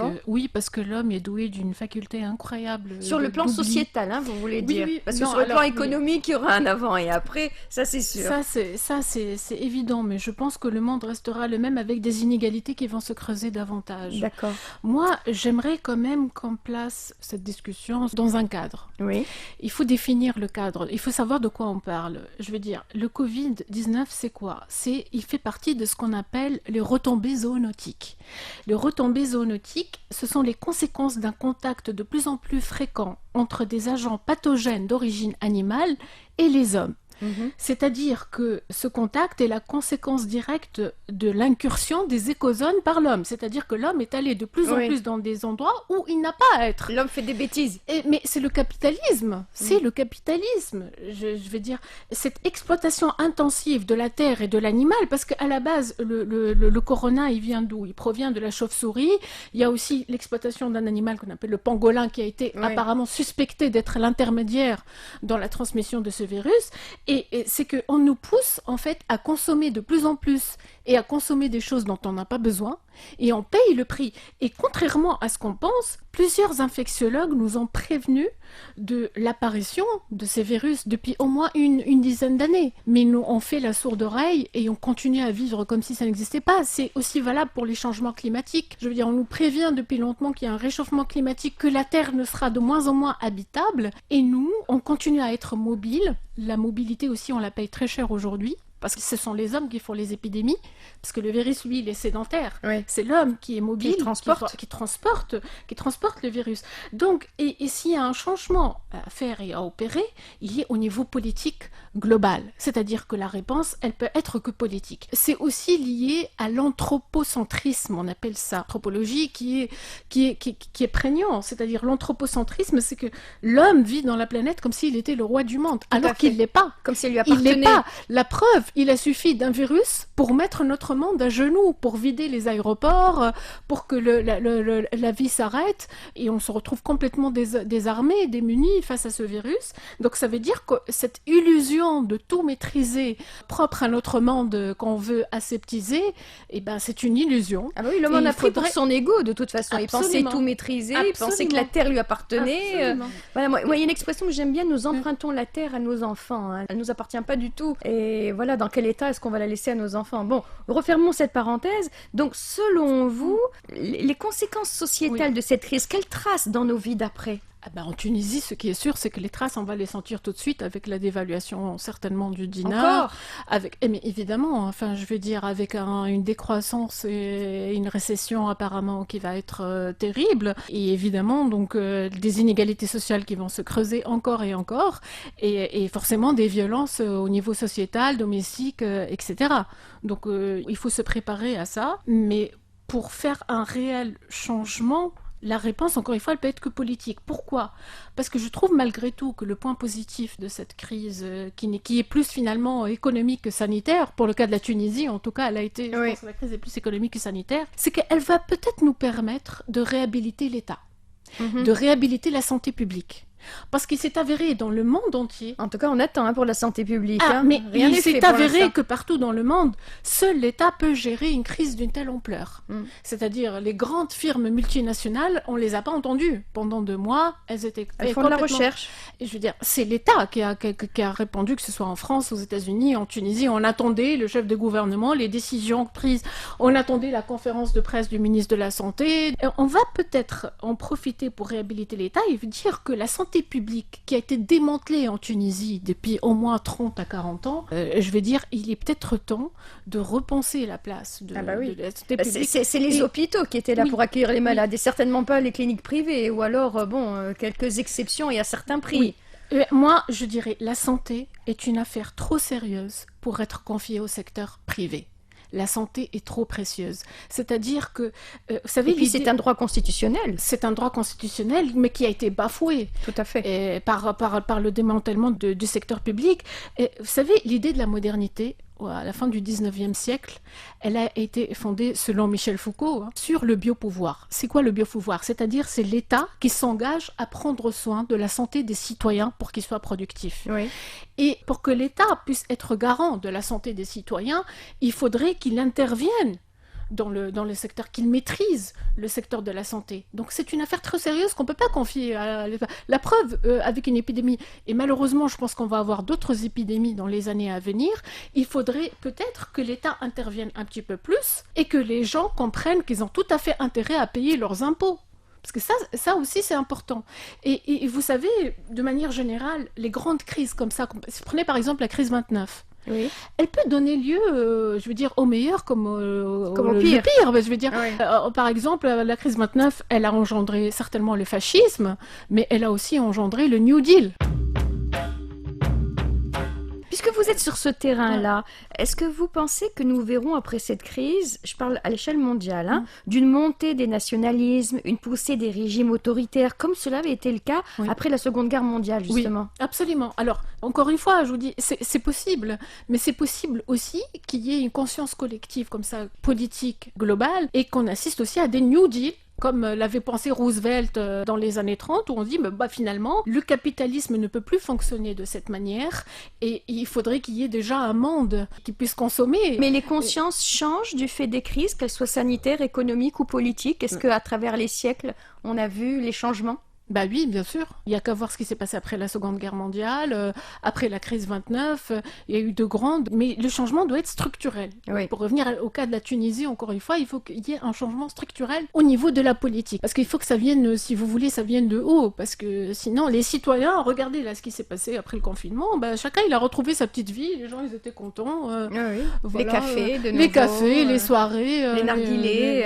parce que l'homme est doué d'une faculté incroyable. Sur le plan d'oubli. sociétal, vous voulez dire. Oui, parce que non, sur le plan alors, économique, il y aura un avant et après, ça c'est sûr. Ça c'est évident, mais je pense que le monde restera le même avec des inégalités qui vont se creuser davantage. D'accord. Moi, j'aimerais quand même qu'on place cette discussion dans un cadre. Oui. Il faut définir le cadre, il faut savoir de quoi on parle. Je veux dire, le Covid-19, c'est quoi? Il fait partie de ce qu'on appelle les retombées zoonotiques. Les retombées zoonotiques, ce sont les conséquences d'un contact de plus en plus fréquent entre des agents pathogènes d'origine animale et les hommes. C'est-à-dire que ce contact est la conséquence directe de l'incursion des écozones par l'homme. C'est-à-dire que l'homme est allé de plus en plus dans des endroits où il n'a pas à être. L'homme fait des bêtises. Mais c'est le capitalisme. C'est le capitalisme. Je veux dire, cette exploitation intensive de la terre et de l'animal, parce qu'à la base, le corona, il vient d'où? Il provient de la chauve-souris. Il y a aussi l'exploitation d'un animal qu'on appelle le pangolin, qui a été apparemment suspecté d'être l'intermédiaire dans la transmission de ce virus. Et c'est qu'on nous pousse en fait à consommer de plus en plus et à consommer des choses dont on n'a pas besoin et on paye le prix. Et contrairement à ce qu'on pense, plusieurs infectiologues nous ont prévenus de l'apparition de ces virus depuis au moins une dizaine d'années. Mais nous, on fait la sourde oreille et on continue à vivre comme si ça n'existait pas. C'est aussi valable pour les changements climatiques. Je veux dire, on nous prévient depuis longtemps qu'il y a un réchauffement climatique, que la Terre ne sera de moins en moins habitable. Et nous, on continue à être mobiles. La mobilité aussi, on la paye très cher aujourd'hui. Parce que ce sont les hommes qui font les épidémies, parce que le virus, lui, il est sédentaire. Oui. C'est l'homme qui est mobile, qui transporte le virus. Donc, et s'il y a un changement à faire et à opérer, il est au niveau politique global. C'est-à-dire que la réponse, elle peut être que politique. C'est aussi lié à l'anthropocentrisme, on appelle ça. L'anthropologie qui est prégnant. C'est-à-dire l'anthropocentrisme, c'est que l'homme vit dans la planète comme s'il était le roi du monde, alors qu'il ne l'est pas. Comme s'il lui Il appartenait. l'est pas. La preuve, il a suffi d'un virus pour mettre notre monde à genoux, pour vider les aéroports, pour que la vie s'arrête, et on se retrouve complètement désarmés, démunis face à ce virus. Donc ça veut dire que cette illusion de tout maîtriser, propre à notre monde qu'on veut aseptiser, eh ben c'est une illusion. Ah bah oui, l'homme en a pris pour son ego, de toute façon. Absolument. Il pensait tout maîtriser, il pensait que la terre lui appartenait. Voilà, moi, il y a une expression que j'aime bien, nous empruntons la terre à nos enfants. Elle ne nous appartient pas du tout. Et voilà, dans quel état est-ce qu'on va la laisser à nos enfants? Bon, refermons cette parenthèse. Donc, selon vous, les conséquences sociétales de cette crise, quelles traces dans nos vies d'après? En Tunisie, ce qui est sûr, c'est que les traces, on va les sentir tout de suite avec la dévaluation certainement du dinar. Mais évidemment, enfin, je veux dire, avec une décroissance et une récession apparemment qui va être terrible. Et évidemment, donc, des inégalités sociales qui vont se creuser encore et encore. Et forcément, des violences au niveau sociétal, domestique, etc. Donc, il faut se préparer à ça. Mais pour faire un réel changement, la réponse, encore une fois, elle peut être que politique. Pourquoi? Parce que je trouve malgré tout que le point positif de cette crise, qui est plus finalement économique que sanitaire, pour le cas de la Tunisie, en tout cas, elle a été, je pense que la crise est plus économique que sanitaire, c'est qu'elle va peut-être nous permettre de réhabiliter l'État, de réhabiliter la santé publique. Parce qu'il s'est avéré dans le monde entier... En tout cas, on attend pour la santé publique. Mais rien il n'est fait s'est pour avéré l'instant. que partout dans le monde, seul l'État peut gérer une crise d'une telle ampleur. C'est-à-dire, les grandes firmes multinationales, on les a pas entendues. Pendant 2 mois, elles étaient Elles font de la recherche. Et je veux dire, c'est l'État qui a répondu, que ce soit en France, aux États-Unis, en Tunisie. On attendait le chef de gouvernement, les décisions prises. On attendait la conférence de presse du ministre de la Santé. Et on va peut-être en profiter pour réhabiliter l'État et dire que la santé publique, qui a été démantelée en Tunisie depuis au moins 30 à 40 ans, je veux dire, il est peut-être temps de repenser la place de la santé publique. C'est les hôpitaux qui étaient là pour accueillir les malades, et certainement pas les cliniques privées, ou alors, quelques exceptions et à certains prix. Moi, je dirais, la santé est une affaire trop sérieuse pour être confiée au secteur privé. La santé est trop précieuse. C'est-à-dire que, vous savez... Et puis c'est un droit constitutionnel. C'est un droit constitutionnel, mais qui a été bafoué. Tout à fait. Par le démantèlement du secteur public. Et, vous savez, l'idée de la modernité, à la fin du 19e siècle, elle a été fondée, selon Michel Foucault, sur le biopouvoir. C'est quoi le biopouvoir? C'est-à-dire, c'est l'État qui s'engage à prendre soin de la santé des citoyens pour qu'ils soient productifs. Oui. Et pour que l'État puisse être garant de la santé des citoyens, il faudrait qu'il intervienne dans le secteur, qu'ils maîtrisent le secteur de la santé. Donc c'est une affaire très sérieuse qu'on ne peut pas confier à la preuve avec une épidémie. Et malheureusement, je pense qu'on va avoir d'autres épidémies dans les années à venir. Il faudrait peut-être que l'État intervienne un petit peu plus et que les gens comprennent qu'ils ont tout à fait intérêt à payer leurs impôts. Parce que ça aussi, c'est important. Et vous savez, de manière générale, les grandes crises comme ça, prenez par exemple la crise 29. Oui. Elle peut donner lieu, je veux dire, au meilleur comme au pire. Le pire. Je veux dire, Oui. par exemple, la crise 29, elle a engendré certainement le fascisme, mais elle a aussi engendré le New Deal. Puisque vous êtes sur ce terrain-là, est-ce que vous pensez que nous verrons après cette crise, je parle à l'échelle mondiale, d'une montée des nationalismes, une poussée des régimes autoritaires, comme cela avait été le cas après la Seconde Guerre mondiale, justement? Oui, absolument. Alors, encore une fois, je vous dis, c'est possible, mais c'est possible aussi qu'il y ait une conscience collective comme ça, politique, globale, et qu'on assiste aussi à des New Deal, comme l'avait pensé Roosevelt dans les années 30, où on dit, finalement, le capitalisme ne peut plus fonctionner de cette manière, et il faudrait qu'il y ait déjà un monde qui puisse consommer. Mais les consciences changent du fait des crises, qu'elles soient sanitaires, économiques ou politiques. Est-ce qu'à travers les siècles, on a vu les changements? Oui, bien sûr. Il n'y a qu'à voir ce qui s'est passé après la Seconde Guerre mondiale, après la crise 29. Il y a eu de grandes... Mais le changement doit être structurel. Oui. Pour revenir au cas de la Tunisie, encore une fois, il faut qu'il y ait un changement structurel au niveau de la politique. Parce qu'il faut que ça vienne, si vous voulez, ça vienne de haut. Parce que sinon, les citoyens, regardez là ce qui s'est passé après le confinement, chacun il a retrouvé sa petite vie, les gens ils étaient contents. Les cafés, de nouveau. Les cafés, les soirées. Les narguilés.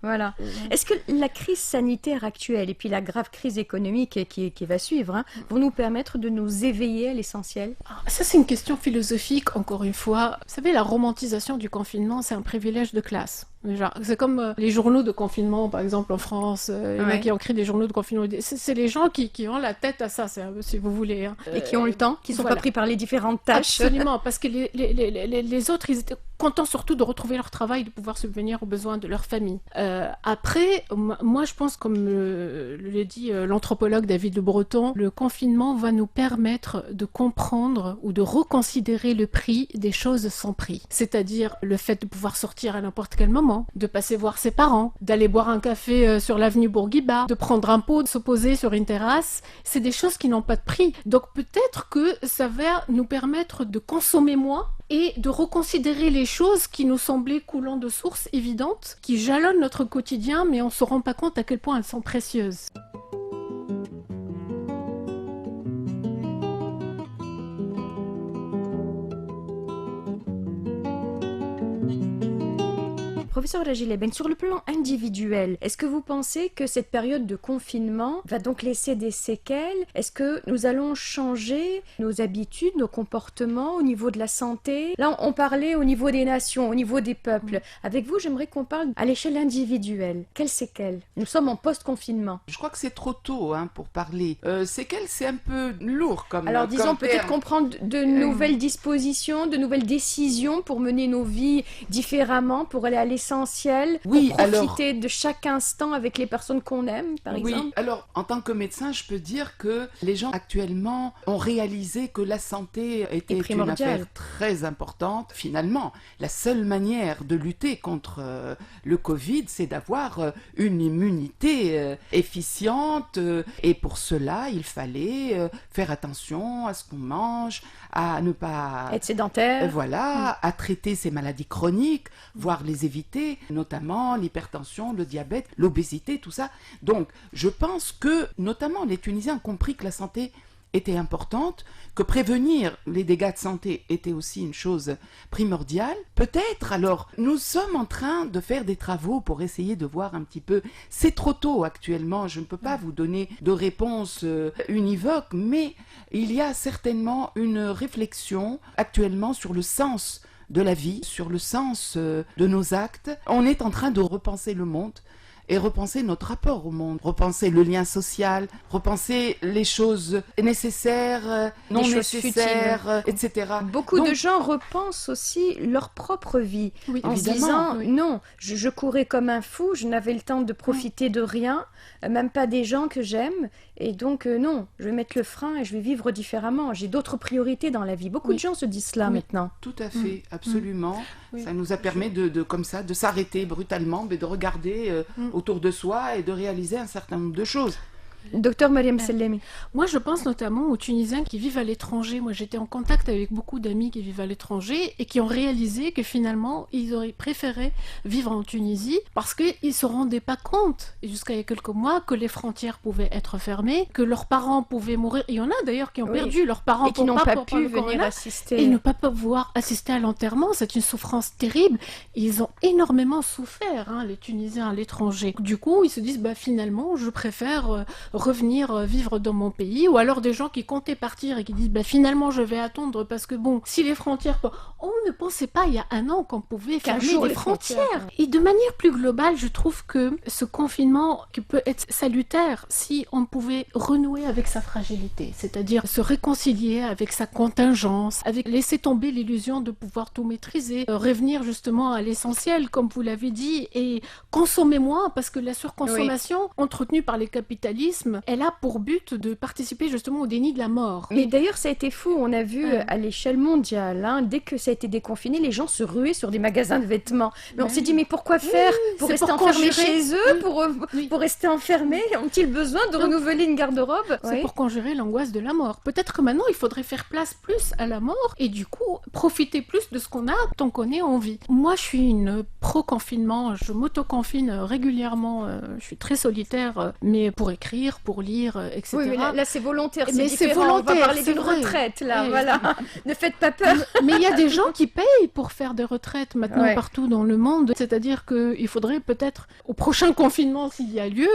Voilà. Est-ce que la crise sanitaire actuelle et puis la grave crise économique qui va suivre vont nous permettre de nous éveiller à l'essentiel? Ça, c'est une question philosophique, encore une fois. Vous savez, la romantisation du confinement, c'est un privilège de classe. Déjà, c'est comme les journaux de confinement, par exemple, en France. Il y en a qui ont créé des journaux de confinement. C'est les gens qui ont la tête à ça, si vous voulez. Et qui ont le temps, qui ne sont pas pris par les différentes tâches. Absolument, parce que les autres, ils étaient contents surtout de retrouver leur travail, de pouvoir subvenir aux besoins de leur famille. Après, moi, je pense, comme le dit l'anthropologue David Le Breton, le confinement va nous permettre de comprendre ou de reconsidérer le prix des choses sans prix. C'est-à-dire le fait de pouvoir sortir à n'importe quel moment, de passer voir ses parents, d'aller boire un café sur l'avenue Bourguiba, de prendre un pot, de se poser sur une terrasse. C'est des choses qui n'ont pas de prix. Donc peut-être que ça va nous permettre de consommer moins et de reconsidérer les choses qui nous semblaient coulant de sources évidentes, qui jalonnent notre quotidien, mais on ne se rend pas compte à quel point elles sont précieuses. Professeur Rajileben, sur le plan individuel, est-ce que vous pensez que cette période de confinement va donc laisser des séquelles? Est-ce que nous allons changer nos habitudes, nos comportements au niveau de la santé? Là, on parlait au niveau des nations, au niveau des peuples. Avec vous, j'aimerais qu'on parle à l'échelle individuelle. Quelles séquelles? Nous sommes en post-confinement. Je crois que c'est trop tôt pour parler. Séquelles, c'est un peu lourd comme Alors disons comme peut-être terme. qu'on prend de nouvelles dispositions, de nouvelles décisions pour mener nos vies différemment, pour aller à l'essentiel, Oui, pour profiter de chaque instant avec les personnes qu'on aime, par exemple. Oui, alors en tant que médecin, je peux dire que les gens actuellement ont réalisé que la santé était une affaire très importante. Finalement, la seule manière de lutter contre le Covid, c'est d'avoir une immunité efficiente. Et pour cela, il fallait faire attention à ce qu'on mange, à ne pas être sédentaire. Voilà, à traiter ces maladies chroniques, voire les éviter, notamment l'hypertension, le diabète, l'obésité, tout ça. Donc, je pense que, notamment, les Tunisiens ont compris que la santé était importante, que prévenir les dégâts de santé était aussi une chose primordiale. Peut-être, alors, nous sommes en train de faire des travaux pour essayer de voir un petit peu. C'est trop tôt actuellement, je ne peux pas vous donner de réponse univoque, mais il y a certainement une réflexion actuellement sur le sens de la vie, sur le sens de nos actes. On est en train de repenser le monde et repenser notre rapport au monde, repenser le lien social, repenser les choses nécessaires, non nécessaires, etc. Beaucoup de gens repensent aussi leur propre vie, en se disant non, je courais comme un fou, je n'avais le temps de profiter de rien, même pas des gens que j'aime, Et donc, non, je vais mettre le frein et je vais vivre différemment. J'ai d'autres priorités dans la vie. Beaucoup de gens se disent cela maintenant. Tout à fait, absolument. Oui. Ça nous a permis comme ça, de s'arrêter brutalement, mais de regarder autour de soi et de réaliser un certain nombre de choses. Docteur Mariam Sellemi. Moi, je pense notamment aux Tunisiens qui vivent à l'étranger. Moi, j'étais en contact avec beaucoup d'amis qui vivent à l'étranger et qui ont réalisé que finalement, ils auraient préféré vivre en Tunisie parce qu'ils ne se rendaient pas compte, jusqu'à il y a quelques mois, que les frontières pouvaient être fermées, que leurs parents pouvaient mourir. Il y en a d'ailleurs qui ont perdu leurs parents et qui n'ont pas pu le venir corona, assister. et ne pas pouvoir assister à l'enterrement. C'est une souffrance terrible. Ils ont énormément souffert, les Tunisiens à l'étranger. Du coup, ils se disent, finalement, je préfère revenir vivre dans mon pays, ou alors des gens qui comptaient partir et qui disent finalement je vais attendre parce que si les frontières... On ne pensait pas il y a un an qu'on pouvait fermer les frontières. Et de manière plus globale, je trouve que ce confinement qui peut être salutaire si on pouvait renouer avec sa fragilité, c'est-à-dire se réconcilier avec sa contingence, avec laisser tomber l'illusion de pouvoir tout maîtriser, revenir justement à l'essentiel comme vous l'avez dit, et consommer moins parce que la surconsommation entretenue par les capitalismes, elle a pour but de participer justement au déni de la mort. Mais d'ailleurs, ça a été fou. On a vu à l'échelle mondiale, dès que ça a été déconfiné, les gens se ruaient sur des magasins de vêtements. Mais on s'est dit, mais pourquoi faire? Pour rester enfermés chez eux? Pour rester enfermés? Ont-ils besoin de renouveler une garde-robe? C'est pour conjurer l'angoisse de la mort. Peut-être que maintenant, il faudrait faire place plus à la mort et du coup, profiter plus de ce qu'on a tant qu'on est en vie. Moi, je suis une pro-confinement. Je m'auto-confine régulièrement. Je suis très solitaire, mais pour écrire, pour lire, etc. Oui, mais là c'est volontaire, mais c'est différent. volontaire, on va parler c'est d'une vrai. retraite, là, Oui. voilà. Ne faites pas peur. Mais il y a des gens qui payent pour faire des retraites maintenant partout dans le monde. C'est-à-dire qu'il faudrait peut-être, au prochain confinement, s'il y a lieu,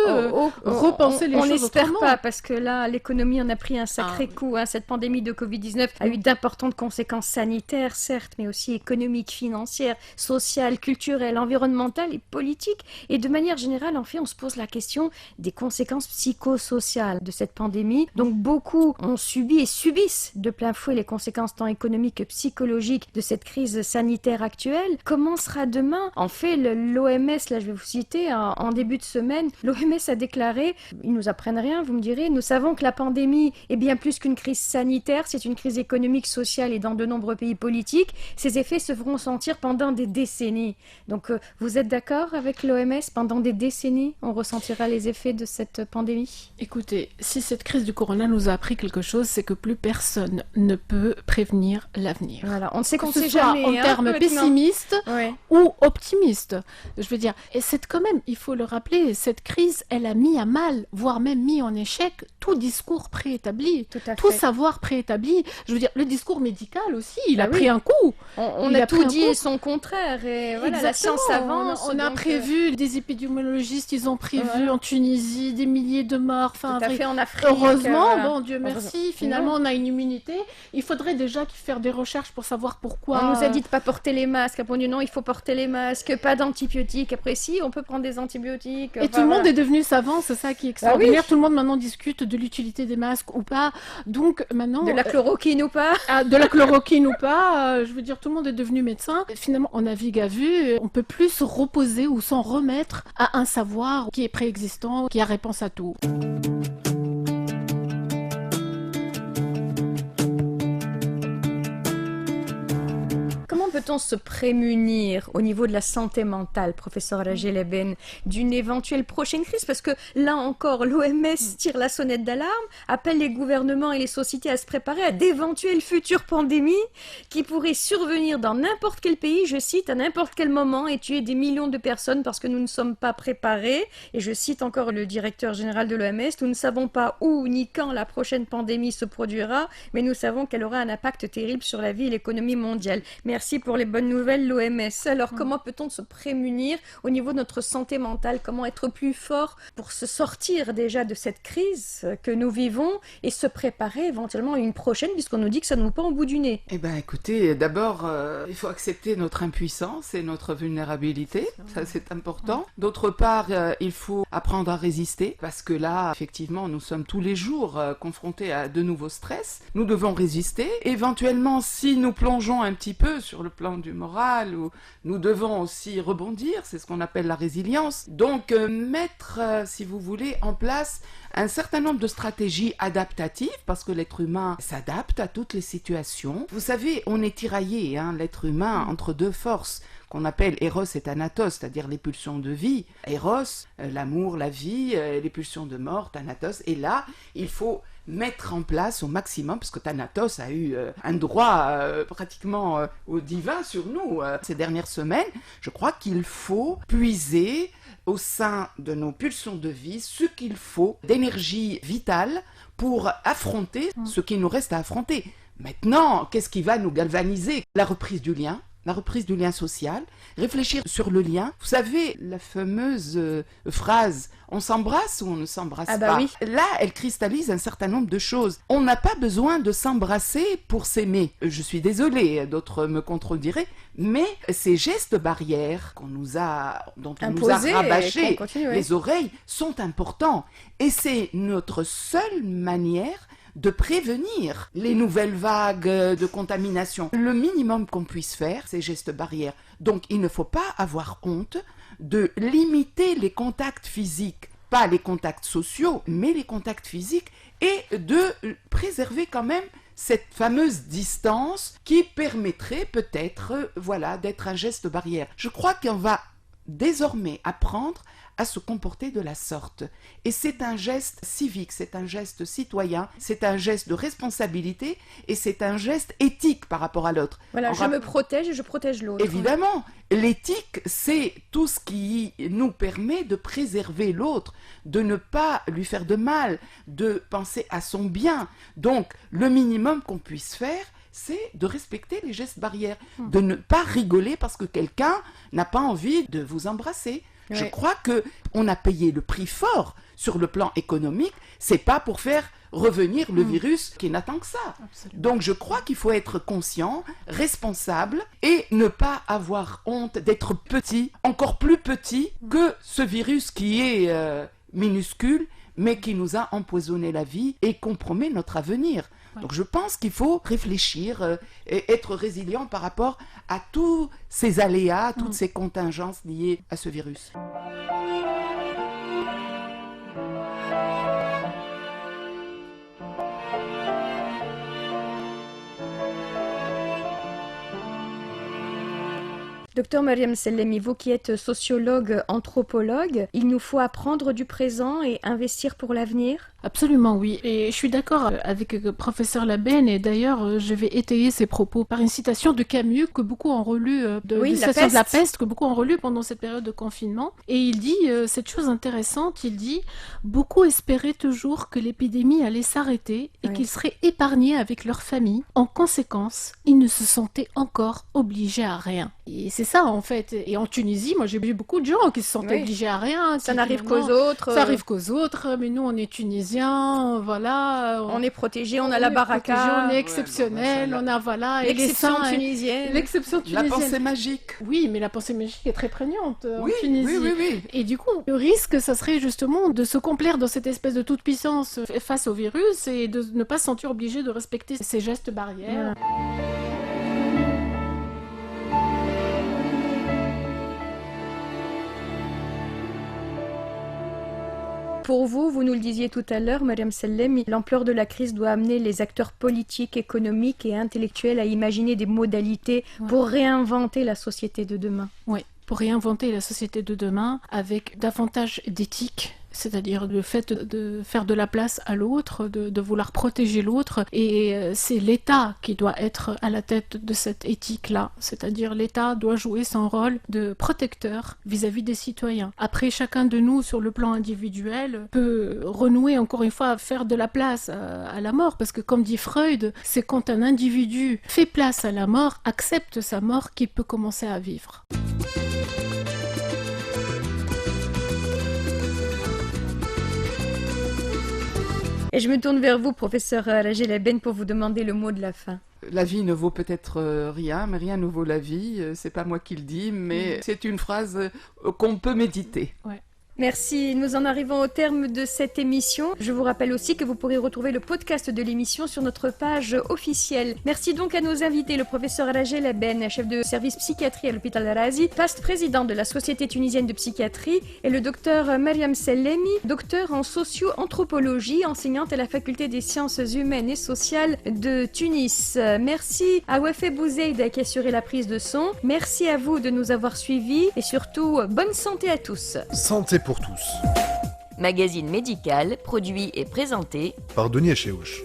repenser les choses On n'espère autrement. pas, parce que là, l'économie en a pris un sacré coup. Cette pandémie de Covid-19 a eu d'importantes conséquences sanitaires, certes, mais aussi économiques, financières, sociales, culturelles, environnementales et politiques. Et de manière générale, en fait, on se pose la question des conséquences psychosociales de cette pandémie. Donc beaucoup ont subi et subissent de plein fouet les conséquences tant économiques que psychologiques de cette crise sanitaire actuelle. Comment sera demain? En fait, l'OMS, là je vais vous citer, en début de semaine, l'OMS a déclaré, ils nous apprennent rien, vous me direz, nous savons que la pandémie est bien plus qu'une crise sanitaire, c'est une crise économique, sociale et dans de nombreux pays politiques. Ces effets se feront sentir pendant des décennies. Donc vous êtes d'accord avec l'OMS? Pendant des décennies, on ressentira les effets de cette pandémie? Écoutez, si cette crise du corona nous a appris quelque chose, c'est que plus personne ne peut prévenir l'avenir. Voilà, on ne sait qu'on Que ce sait soit jamais. en termes maintenant. pessimistes Ouais. ou optimistes. Je veux dire, et c'est quand même, il faut le rappeler, cette crise, elle a mis à mal, voire même mis en échec, tout discours préétabli, Tout à tout fait. savoir préétabli. Je veux dire, le discours médical aussi, il a oui. pris un coup. On Il a a pris tout un dit coup. et son contraire. Et voilà, la Exactement. science avance. On a donc, prévu, des épidémiologistes, ils ont prévu voilà. en Tunisie des milliers de morts. tout Enfin, à fait en Afrique. heureusement, voilà. bon Dieu merci, finalement on a une immunité. Il faudrait déjà faire des recherches pour savoir pourquoi. On nous a dit de pas porter les masques. Après on dit non, il faut porter les masques, pas d'antibiotiques. Après si, on peut prendre des antibiotiques. Et tout le monde est devenu savant, c'est ça qui est extraordinaire. oui. Tout le monde maintenant discute de l'utilité des masques ou pas. Donc maintenant... De la chloroquine ou pas? de la chloroquine ou pas, je veux dire, tout le monde est devenu médecin. Finalement, on navigue à vue, on peut plus se reposer ou s'en remettre à un savoir qui est préexistant, qui a réponse à tout. Comment peut-on se prémunir au niveau de la santé mentale, professeur Rajeleben, d'une éventuelle prochaine crise? Parce que là encore, l'OMS tire la sonnette d'alarme, appelle les gouvernements et les sociétés à se préparer à d'éventuelles futures pandémies qui pourraient survenir dans n'importe quel pays, je cite, à n'importe quel moment et tuer des millions de personnes parce que nous ne sommes pas préparés. Et je cite encore le directeur général de l'OMS, nous ne savons pas où ni quand la prochaine pandémie se produira, mais nous savons qu'elle aura un impact terrible sur la vie et l'économie mondiale. Merci pour les bonnes nouvelles, l'OMS. Alors, comment peut-on se prémunir au niveau de notre santé mentale? Comment être plus fort pour se sortir déjà de cette crise que nous vivons et se préparer éventuellement à une prochaine, puisqu'on nous dit que ça ne nous pas au bout du nez? Eh bien, écoutez, d'abord, il faut accepter notre impuissance et notre vulnérabilité. Ça, c'est important. D'autre part, il faut apprendre à résister, parce que là, effectivement, nous sommes tous les jours confrontés à de nouveaux stress. Nous devons résister. Éventuellement, si nous plongeons un petit peu sur le le plan du moral, où nous devons aussi rebondir, c'est ce qu'on appelle la résilience. Donc mettre, si vous voulez, en place un certain nombre de stratégies adaptatives, parce que l'être humain s'adapte à toutes les situations. Vous savez, on est tiraillé, l'être humain, entre deux forces qu'on appelle Eros et Thanatos, c'est-à-dire les pulsions de vie. Eros, l'amour, la vie, les pulsions de mort, Thanatos. Et là, il faut mettre en place au maximum, parce que Thanatos a eu un droit pratiquement au divin sur nous ces dernières semaines. Je crois qu'il faut puiser au sein de nos pulsions de vie ce qu'il faut d'énergie vitale pour affronter ce qu'il nous reste à affronter. Maintenant, qu'est-ce qui va nous galvaniser? La reprise du lien social, réfléchir sur le lien. Vous savez, la fameuse phrase « on s'embrasse ou on ne s'embrasse pas ?» Oui. Là, elle cristallise un certain nombre de choses. On n'a pas besoin de s'embrasser pour s'aimer. Je suis désolée, d'autres me contrediraient, mais ces gestes barrières dont on nous a rabâché les oreilles sont importants. Et c'est notre seule manière de prévenir les nouvelles vagues de contamination. Le minimum qu'on puisse faire, c'est gestes barrières. Donc, il ne faut pas avoir honte de limiter les contacts physiques, pas les contacts sociaux, mais les contacts physiques, et de préserver quand même cette fameuse distance qui permettrait peut-être, d'être un geste barrière. Je crois qu'on va désormais apprendre à se comporter de la sorte. Et c'est un geste civique, c'est un geste citoyen, c'est un geste de responsabilité et c'est un geste éthique par rapport à l'autre. Voilà, je me protège et je protège l'autre. Évidemment, l'éthique, c'est tout ce qui nous permet de préserver l'autre, de ne pas lui faire de mal, de penser à son bien. Donc, le minimum qu'on puisse faire, c'est de respecter les gestes barrières, de ne pas rigoler parce que quelqu'un n'a pas envie de vous embrasser. Oui. Je crois qu'on a payé le prix fort sur le plan économique, c'est pas pour faire revenir le virus qui n'attend que ça. Absolument. Donc je crois qu'il faut être conscient, responsable et ne pas avoir honte d'être petit, encore plus petit que ce virus qui est minuscule, mais qui nous a empoisonné la vie et compromet notre avenir. Ouais. Donc je pense qu'il faut réfléchir et être résilient par rapport à tous ces aléas, toutes ces contingences liées à ce virus. Docteur Mariam Sellemi, vous qui êtes sociologue, anthropologue, il nous faut apprendre du présent et investir pour l'avenir? Absolument, oui. Et je suis d'accord avec le professeur Labenne, et d'ailleurs, je vais étayer ses propos par une citation de Camus, que beaucoup ont relu, de la peste, que beaucoup ont relu pendant cette période de confinement. Et il dit cette chose intéressante, il dit « Beaucoup espéraient toujours que l'épidémie allait s'arrêter et qu'ils seraient épargnés avec leur famille. En conséquence, ils ne se sentaient encore obligés à rien. » Et c'est ça, en fait. Et en Tunisie, moi, j'ai vu beaucoup de gens qui se sentaient obligés à rien. Ça n'arrive qu'aux autres. Ça arrive qu'aux autres, mais nous, on est Tunisiens, voilà. On est protégés, on a la baraka. On est exceptionnels, on a, voilà. L'exception tunisienne. L'exception tunisienne. La pensée magique. Oui, mais la pensée magique est très prégnante en Tunisie. Oui. Et du coup, le risque, ça serait justement de se complaire dans cette espèce de toute-puissance face au virus et de ne pas se sentir obligé de respecter ces gestes barrières. Pour vous, vous nous le disiez tout à l'heure, Mariam Sellemi, l'ampleur de la crise doit amener les acteurs politiques, économiques et intellectuels à imaginer des modalités pour réinventer la société de demain. Oui, pour réinventer la société de demain avec davantage d'éthique. C'est-à-dire le fait de faire de la place à l'autre, de vouloir protéger l'autre. Et c'est l'État qui doit être à la tête de cette éthique-là. C'est-à-dire l'État doit jouer son rôle de protecteur vis-à-vis des citoyens. Après, chacun de nous, sur le plan individuel, peut renouer, encore une fois, faire de la place à la mort. Parce que comme dit Freud, c'est quand un individu fait place à la mort, accepte sa mort, qu'il peut commencer à vivre. Et je me tourne vers vous, professeur Rajel Labenne, pour vous demander le mot de la fin. La vie ne vaut peut-être rien, mais rien ne vaut la vie. C'est pas moi qui le dis, mais c'est une phrase qu'on peut méditer. Ouais. Merci, nous en arrivons au terme de cette émission. Je vous rappelle aussi que vous pourrez retrouver le podcast de l'émission sur notre page officielle. Merci donc à nos invités, le professeur Rajel Eben, chef de service psychiatrie à l'hôpital Razi, past président de la Société tunisienne de psychiatrie, et le docteur Mariam Sellemi, docteur en socio-anthropologie, enseignante à la faculté des sciences humaines et sociales de Tunis. Merci à Wafé Bouzeid qui a assuré la prise de son. Merci à vous de nous avoir suivis et surtout, bonne santé à tous. Santé pour tous. Magazine médical, produit et présenté Par Denis Echeouch.